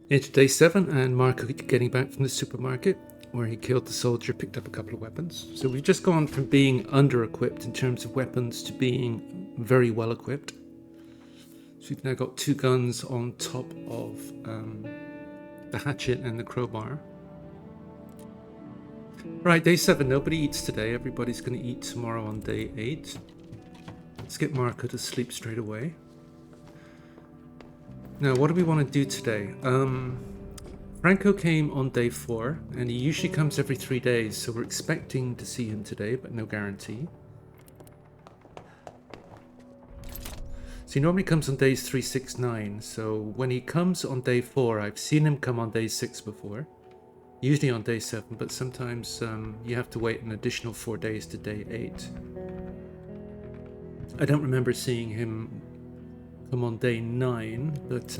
It's day 7 and Marko getting back from the supermarket where he killed the soldier, picked up a couple of weapons. So we've just gone from being under-equipped in terms of weapons to being very well equipped. So we've now got 2 guns on top of the hatchet and the crowbar. Right, day 7, nobody eats today. Everybody's going to eat tomorrow on day 8. Let's get Marko to sleep straight away. Now, what do we want to do today? Franco came on day 4, and he usually comes every 3 days, so we're expecting to see him today, but no guarantee. So he normally comes on days 3, 6, 9, so when he comes on day 4, I've seen him come on day 6 before, usually on day 7, but sometimes you have to wait an additional 4 days to day 8. I don't remember seeing him come on day 9, but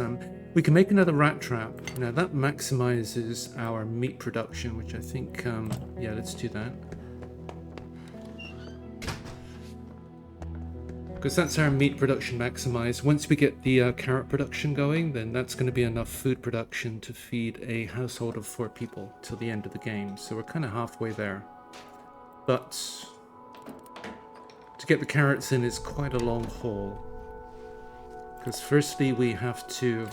we can make another rat trap. Now that maximizes our meat production, which I think, yeah, let's do that. Because that's our meat production maximized. Once we get the carrot production going, then that's going to be enough food production to feed a household of 4 people till the end of the game. So we're kind of halfway there. But to get the carrots in is quite a long haul. Because firstly we have to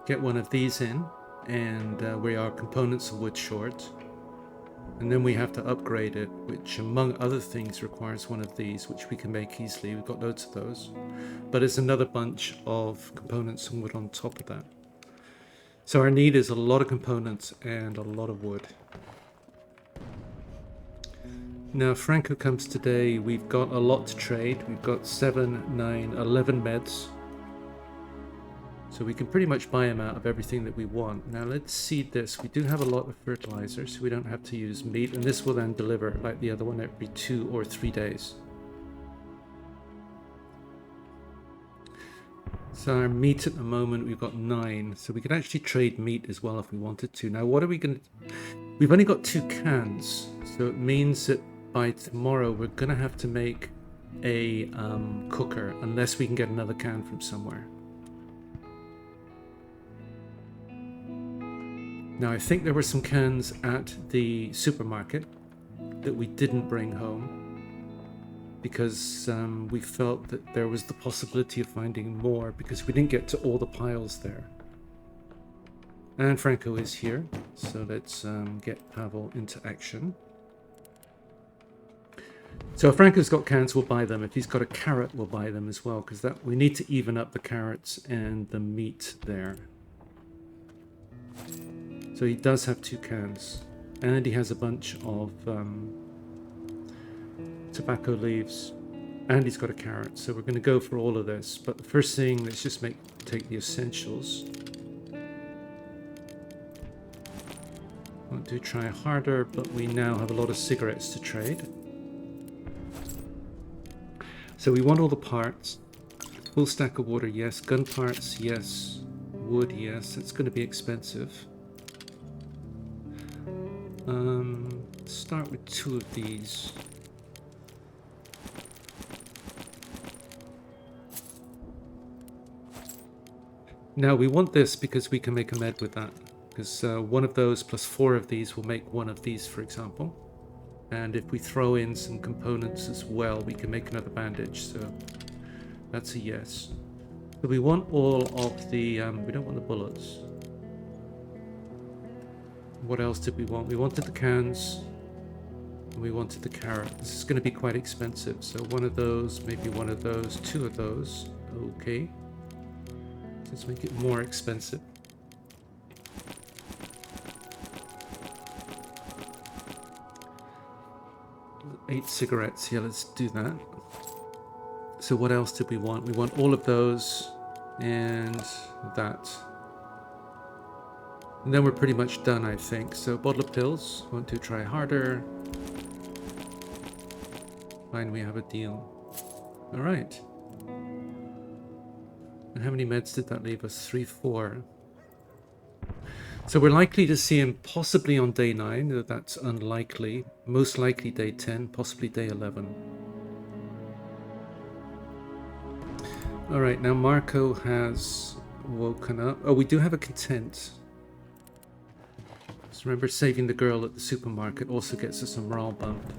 get one of these in, and we are components of wood short. And then we have to upgrade it, which among other things requires one of these, which we can make easily. We've got loads of those. But it's another bunch of components and wood on top of that. So our need is a lot of components and a lot of wood. Now Franco comes today, we've got a lot to trade. We've got 7, 9, 11 meds. So we can pretty much buy him out of everything that we want. Now let's seed this. We do have a lot of fertilizer, so we don't have to use meat. And this will then deliver, like the other one, every 2 or 3 days. So our meat at the moment, we've got 9. So we could actually trade meat as well if we wanted to. Now what are we going to... We've only got 2 cans. So it means that by tomorrow we're going to have to make a cooker, unless we can get another can from somewhere. Now I think there were some cans at the supermarket that we didn't bring home because we felt that there was the possibility of finding more because we didn't get to all the piles there. And Franco is here, so let's get Pavle into action. So if Franco's got cans, we'll buy them. If he's got a carrot, we'll buy them as well, because that we need to even up the carrots and the meat there. So he does have 2 cans, and he has a bunch of tobacco leaves, and he's got a carrot. So we're going to go for all of this. But the first thing, let's just take the essentials. Want to try harder, but we now have a lot of cigarettes to trade. So we want all the parts. Full stack of water, yes. Gun parts, yes. Wood, yes. It's going to be expensive. Start with 2 of these. Now we want this because we can make a med with that. Because one of those plus 4 of these will make one of these, for example. And if we throw in some components as well, we can make another bandage. So that's a yes. So we want all of the... we don't want the bullets. What else did we want? We wanted the cans. And we wanted the carrot. This is going to be quite expensive. So one of those, maybe one of those, 2 of those. Okay. Let's make it more expensive. Eight cigarettes. Yeah, let's do that. So what else did we want? We want all of those and that. And then we're pretty much done, I think. So bottle of pills. Want to try harder. Fine, we have a deal. All right. And how many meds did that leave us? 3, 4. So we're likely to see him possibly on day 9. That's unlikely. Most likely day 10, possibly day 11. All right, now Marko has woken up. Oh, we do have a content. So remember, saving the girl at the supermarket also gets us a morale bump.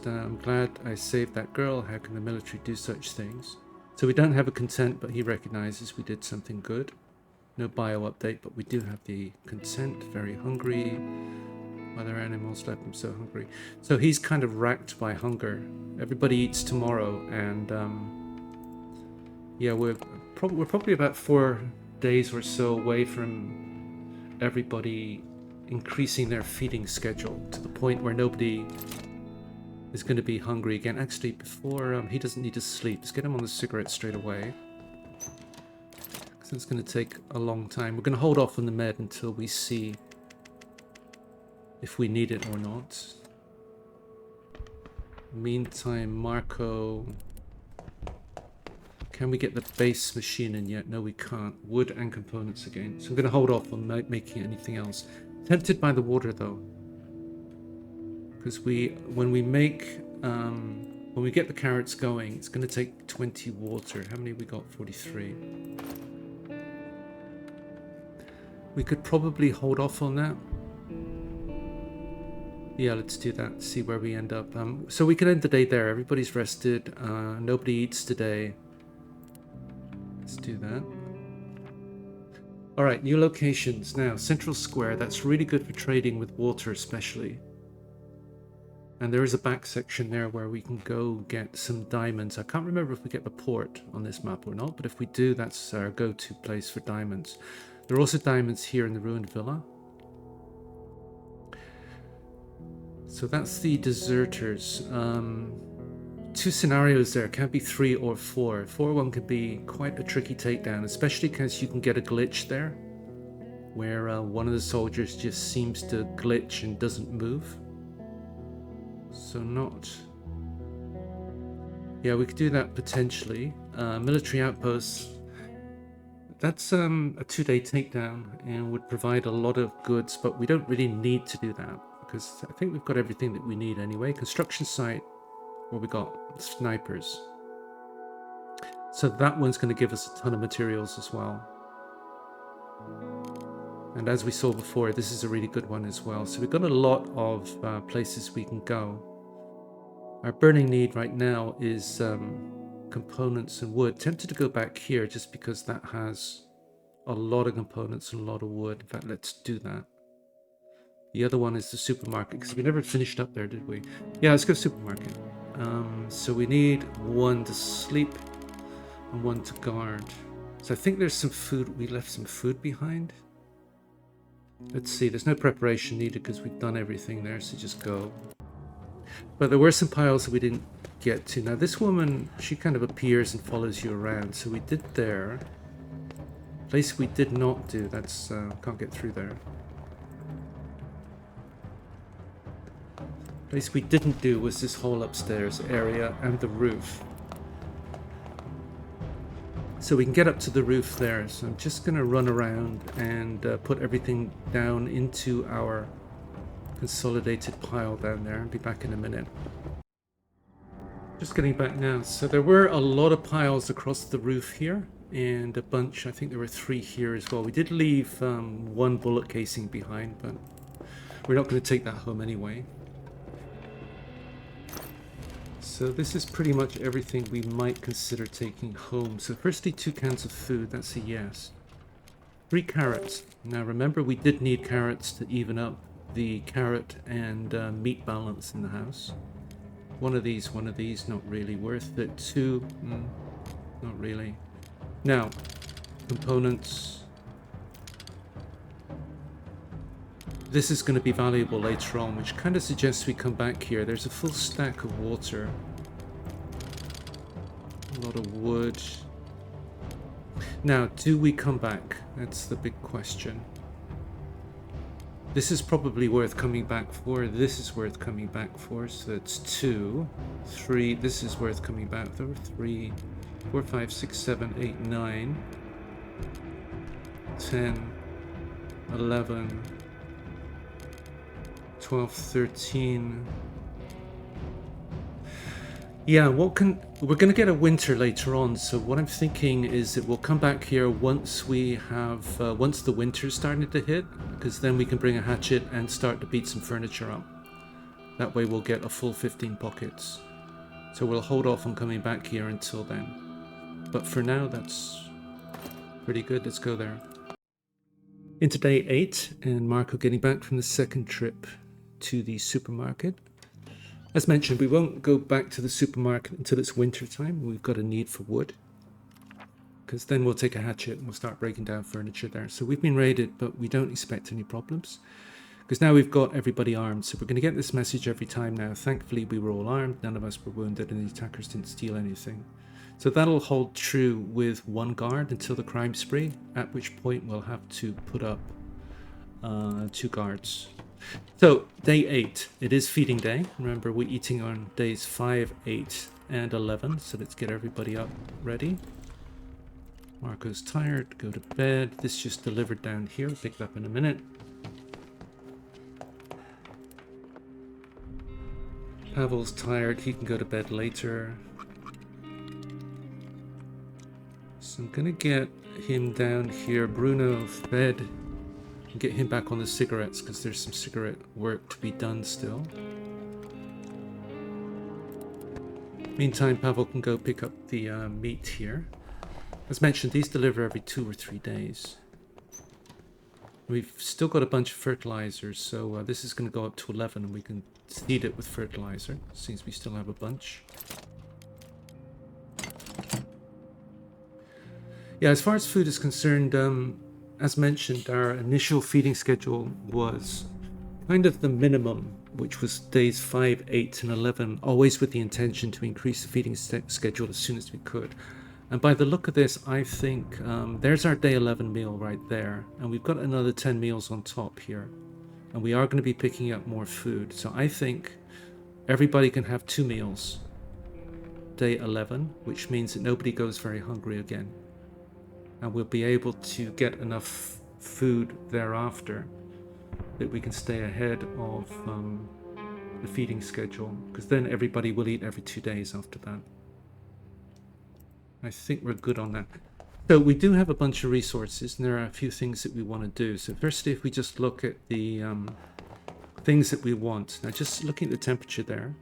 I'm glad I saved that girl. How can the military do such things? So we don't have a consent, but he recognizes we did something good. No bio update, but we do have the consent. Very hungry. Other animals left him so hungry. So he's kind of racked by hunger. Everybody eats tomorrow, and yeah, we're probably about 4 days or so away from everybody increasing their feeding schedule to the point where nobody is going to be hungry again. Actually, before he doesn't need to sleep, let's get him on the cigarette straight away, because it's going to take a long time. We're going to hold off on the med until we see if we need it or not. Meantime, Marko, can we get the base machine in yet? No, we can't. Wood and components again. So I'm going to hold off on making anything else. Tempted by the water though, because when we get the carrots going, it's going to take 20 water. How many we got? 43. We could probably hold off on that. Yeah, let's do that. See where we end up. So we can end the day there. Everybody's rested. Nobody eats today. Let's do that. All right, new locations now. Central Square. That's really good for trading with water, especially. And there is a back section there where we can go get some diamonds. I can't remember if we get the port on this map or not, but if we do, that's our go-to place for diamonds. There are also diamonds here in the ruined villa. So that's the deserters. 2 scenarios there. Can't be 3 or 4. 4-1 could be quite a tricky takedown, especially because you can get a glitch there, where one of the soldiers just seems to glitch and doesn't move. So not... Yeah, we could do that potentially. Military outposts. That's a 2-day takedown and would provide a lot of goods, but we don't really need to do that, because I think we've got everything that we need anyway. Construction site, what we got? Snipers. So that one's going to give us a ton of materials as well. And as we saw before, this is a really good one as well. So we've got a lot of places we can go. Our burning need right now is components and wood. Tempted to go back here just because that has a lot of components and a lot of wood. In fact, let's do that. The other one is the supermarket, because we never finished up there, did we? Yeah, let's go supermarket. So we need 1 to sleep and 1 to guard. So I think there's some food. We left some food behind. Let's see. There's no preparation needed because we've done everything there, so just go. But there were some piles that we didn't get to. Now this woman, she kind of appears and follows you around. So we did there. Place we did not do. That's can't get through there. Place we didn't do was this whole upstairs area and the roof. So we can get up to the roof there. So I'm just going to run around and put everything down into our consolidated pile down there and be back in a minute. Just getting back now. So there were a lot of piles across the roof here and a bunch. I think there were 3 here as well. We did leave 1 bullet casing behind, but we're not going to take that home anyway. So this is pretty much everything we might consider taking home. So firstly, 2 cans of food. That's a yes. 3 carrots. Now remember, we did need carrots to even up the carrot and meat balance in the house. One of these, not really worth it. 2, not really. Now, components. This is going to be valuable later on, which kind of suggests we come back here. There's a full stack of water. A lot of wood. Now, do we come back? That's the big question. This is probably worth coming back for. This is worth coming back for. So that's 2, 3. This is worth coming back for. 3, 4, 5, 6, 7, 8, 9, 10, 11, 12, 13. Yeah, we're going to get a winter later on, so what I'm thinking is that we'll come back here once we have once the winter's starting to hit, because then we can bring a hatchet and start to beat some furniture up. That way we'll get a full 15 pockets. So we'll hold off on coming back here until then. But for now, that's pretty good. Let's go there. Into day 8, and Marko getting back from the second trip to the supermarket. As mentioned, we won't go back to the supermarket until it's winter time. We've got a need for wood, because then we'll take a hatchet and we'll start breaking down furniture there. So we've been raided, but we don't expect any problems, because now we've got everybody armed. So we're going to get this message every time now. Thankfully, we were all armed. None of us were wounded, and the attackers didn't steal anything. So that'll hold true with one guard until the crime spree, at which point we'll have to put up 2 guards. So, day 8, it is feeding day. Remember, we're eating on days 5, 8, and 11. So let's get everybody up ready. Marko's tired, go to bed. This just delivered down here, pick it up in a minute. Pavle's tired, he can go to bed later. So I'm gonna get him down here. Bruno fed. Get him back on the cigarettes, because there's some cigarette work to be done still. Meantime, Pavle can go pick up the meat here. As mentioned, these deliver every 2 or 3 days. We've still got a bunch of fertilizers, so this is going to go up to 11, and we can seed it with fertilizer, since we still have a bunch. Yeah, as far as food is concerned, as mentioned, our initial feeding schedule was kind of the minimum, which was days 5, 8, and 11, always with the intention to increase the feeding schedule as soon as we could. And by the look of this, I think there's our day 11 meal right there, and we've got another 10 meals on top here. And we are going to be picking up more food, so I think everybody can have 2 meals day 11, which means that nobody goes very hungry again. And we'll be able to get enough food thereafter that we can stay ahead of the feeding schedule, because then everybody will eat every 2 days after that. I think we're good on that. So we do have a bunch of resources, and there are a few things that we want to do. So firstly, if we just look at the things that we want. Now, just looking at the temperature there,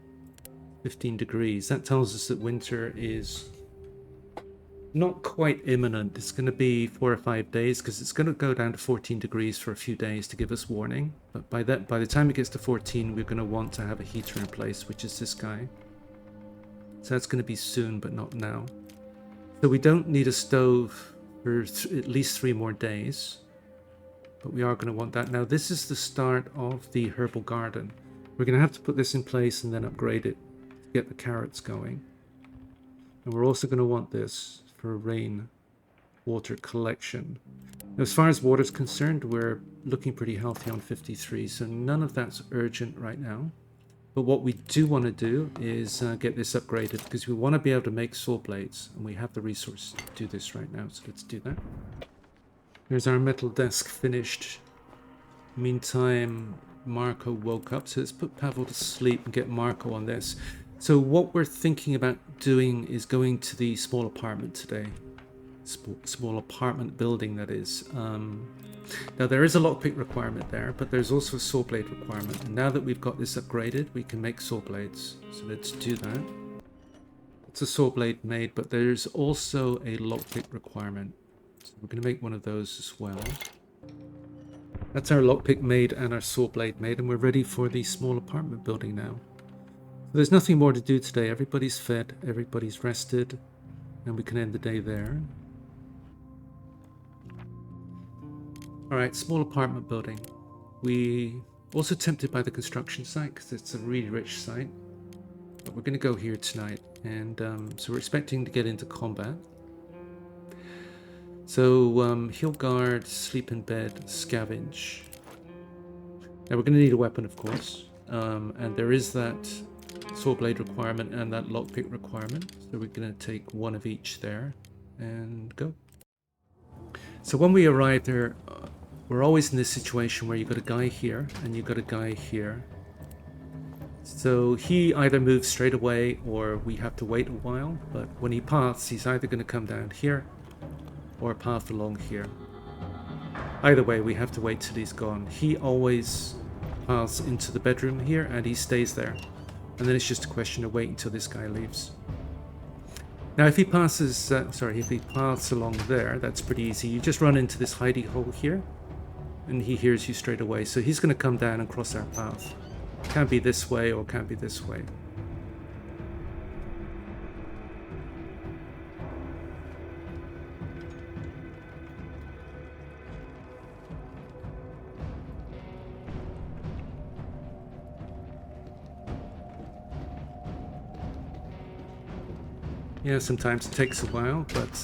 15 degrees, that tells us that winter is not quite imminent. It's going to be 4 or 5 days, because it's going to go down to 14 degrees for a few days to give us warning. But by the time it gets to 14, we're going to want to have a heater in place, which is this guy. So that's going to be soon, but not now. So we don't need a stove for at least 3 more days, but we are going to want that. Now, this is the start of the herbal garden. We're going to have to put this in place and then upgrade it to get the carrots going. And we're also going to want this for rain water collection. Now, as far as water is concerned, we're looking pretty healthy on 53, so none of that's urgent right now. But what we do want to do is get this upgraded, because we want to be able to make saw blades, and we have the resources to do this right now, so let's do that. There's our metal desk finished. Meantime, Marko woke up, so let's put Pavle to sleep and get Marko on this. So what we're thinking about doing is going to the small apartment today. Small apartment building, that is. Now, there is a lockpick requirement there, but there's also a saw blade requirement. And now that we've got this upgraded, we can make saw blades. So let's do that. It's a saw blade made, but there's also a lockpick requirement. So we're going to make one of those as well. That's our lockpick made and our saw blade made, and we're ready for the small apartment building now. So there's nothing more to do today. Everybody's fed, everybody's rested, and we can end the day there. Alright, small apartment building. We also tempted by the construction site, because it's a really rich site. But we're going to go here tonight, and so we're expecting to get into combat. So, heal guard, sleep in bed, scavenge. Now we're going to need a weapon, of course. And there is that saw blade requirement and that lockpick requirement. So we're going to take one of each there and go. So when we arrive there, we're always in this situation where you've got a guy here and you've got a guy here. So he either moves straight away or we have to wait a while, but when he paths, he's either going to come down here or path along here. Either way, we have to wait till he's gone. He always paths into the bedroom here and he stays there. And then it's just a question of waiting until this guy leaves. Now if he passes, if he paths along there, that's pretty easy. You just run into this hidey hole here and he hears you straight away. So he's going to come down and cross our path. Can't be this way or can't be this way. Yeah, sometimes it takes a while, but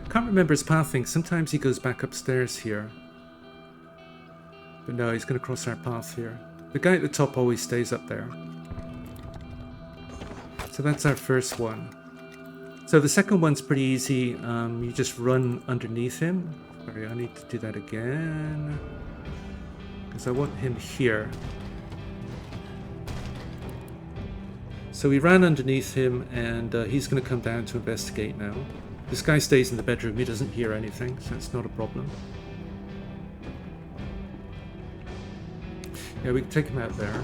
can't remember his pathing. Sometimes he goes back upstairs here. But no, he's going to cross our path here. The guy at the top always stays up there. So that's our first one. So the second one's pretty easy. You just run underneath him. Sorry, I need to do that again. Because I want him here. So we ran underneath him and he's going to come down to investigate now. This guy stays in the bedroom. He doesn't hear anything, so it's not a problem. Yeah, we can take him out there.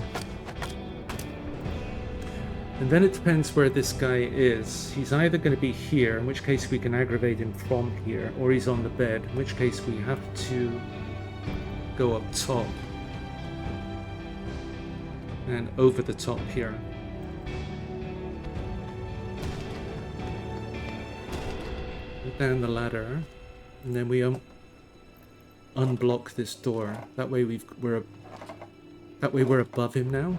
And then it depends where this guy is. He's either going to be here, in which case we can aggravate him from here, or he's on the bed, in which case we have to go up top. And over the top here. Down the ladder, and then we unblock this door. That way we're above him now,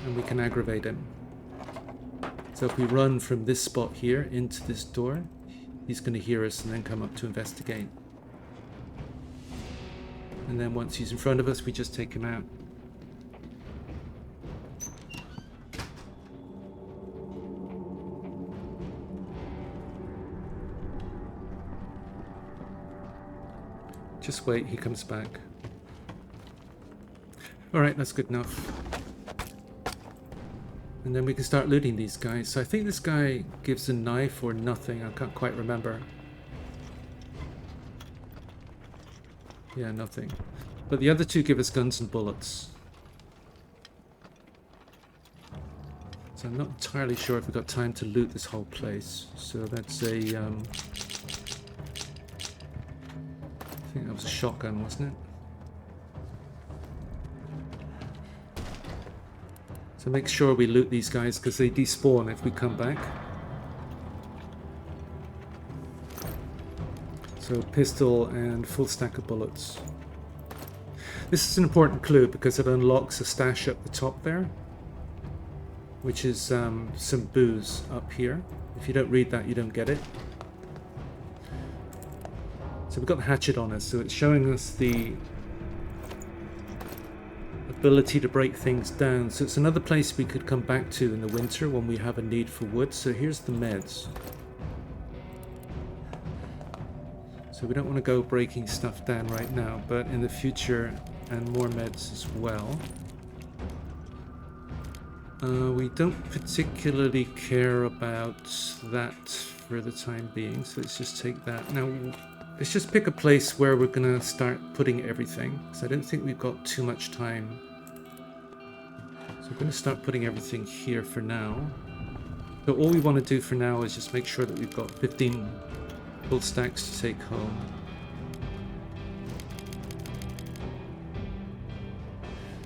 and we can aggravate him. So if we run from this spot here into this door, he's going to hear us and then come up to investigate. And then once he's in front of us, we just take him out. Just wait, he comes back. Alright, that's good enough. And then we can start looting these guys. So I think this guy gives a knife or nothing. I can't quite remember. Yeah, nothing. But the other two give us guns and bullets. So I'm not entirely sure if we've got time to loot this whole place. So that's a... I think that was a shotgun, wasn't it? So make sure we loot these guys because they despawn if we come back. So pistol and full stack of bullets. This is an important clue because it unlocks a stash up the top there, which is some booze up here. If you don't read that, you don't get it. So we've got the hatchet on us, so it's showing us the ability to break things down. So it's another place we could come back to in the winter when we have a need for wood. So here's the meds. So we don't want to go breaking stuff down right now, but in the future, and more meds as well. We don't particularly care about that for the time being, so let's just take that. Now, let's just pick a place where we're going to start putting everything, because I don't think we've got too much time. So we're going to start putting everything here for now. So all we want to do for now is just make sure that we've got 15 full stacks to take home.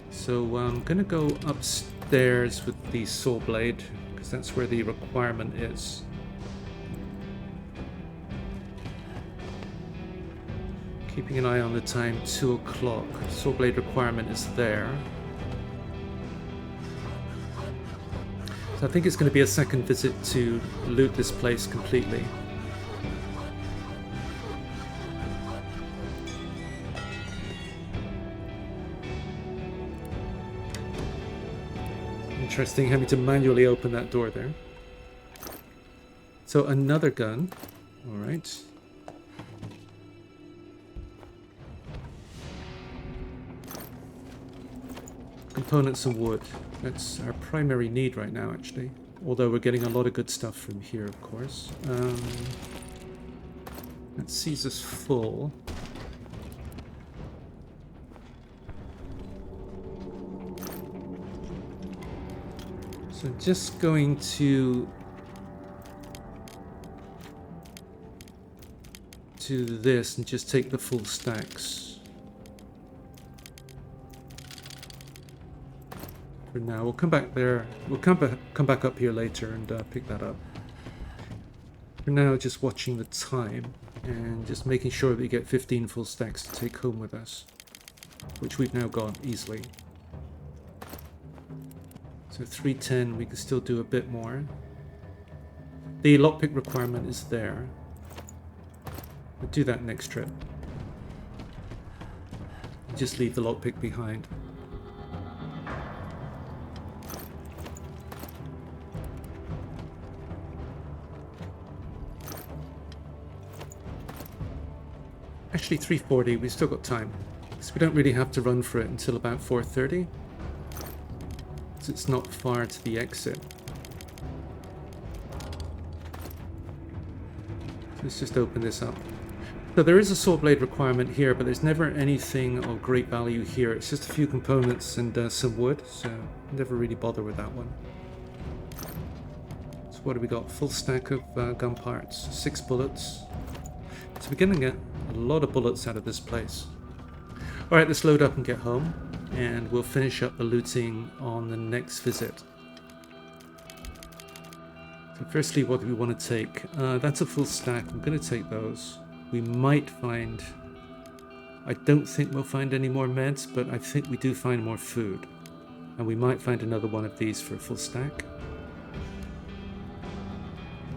So I'm going to go upstairs with the saw blade, because that's where the requirement is. Keeping an eye on the time, 2 o'clock. Saw blade requirement is there. So I think it's going to be a second visit to loot this place completely. Interesting, having to manually open that door there. So another gun. All right. Components and wood. That's our primary need right now, actually. Although we're getting a lot of good stuff from here, of course. That sees us full. So just going to do this and just take the full stacks. For now, we'll come back there. We'll come back up here later and pick that up. For now, just watching the time and just making sure that we get 15 full stacks to take home with us, which we've now got easily. So 310, we can still do a bit more. The lockpick requirement is there. We'll do that next trip. Just leave the lockpick behind. Actually 340, we've still got time. So we don't really have to run for it until about 4:30. So it's not far to the exit. So let's just open this up. So there is a saw blade requirement here, but there's never anything of great value here. It's just a few components and some wood, so never really bother with that one. So what do we got? Full stack of gun parts, 6 bullets. So we're going to get a lot of bullets out of this place. Alright, let's load up and get home, and we'll finish up the looting on the next visit. So firstly, what do we want to take? That's a full stack. I'm going to take those. We might find... I don't think we'll find any more meds, but I think we do find more food. And we might find another one of these for a full stack.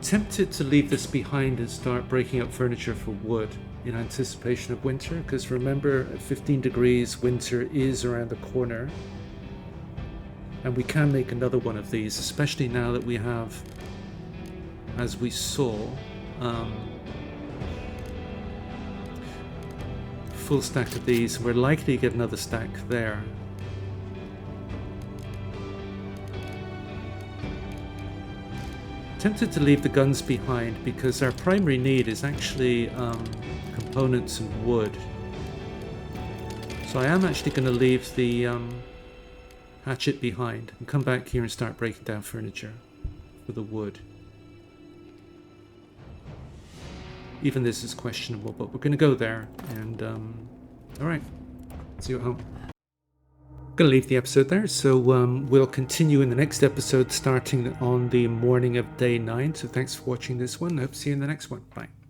Tempted to leave this behind and start breaking up furniture for wood in anticipation of winter, because remember, at 15 degrees, winter is around the corner. And we can make another one of these, especially now that we have, as we saw, full stack of these. We're likely to get another stack there. Tempted to leave the guns behind because our primary need is actually components and wood. So I am actually going to leave the hatchet behind and come back here and start breaking down furniture for the wood. Even this is questionable, but we're going to go there and alright, see you at home. Gonna leave the episode there, so we'll continue in the next episode starting on the morning of day 9. So thanks for watching this one. I hope to see you in the next one. Bye.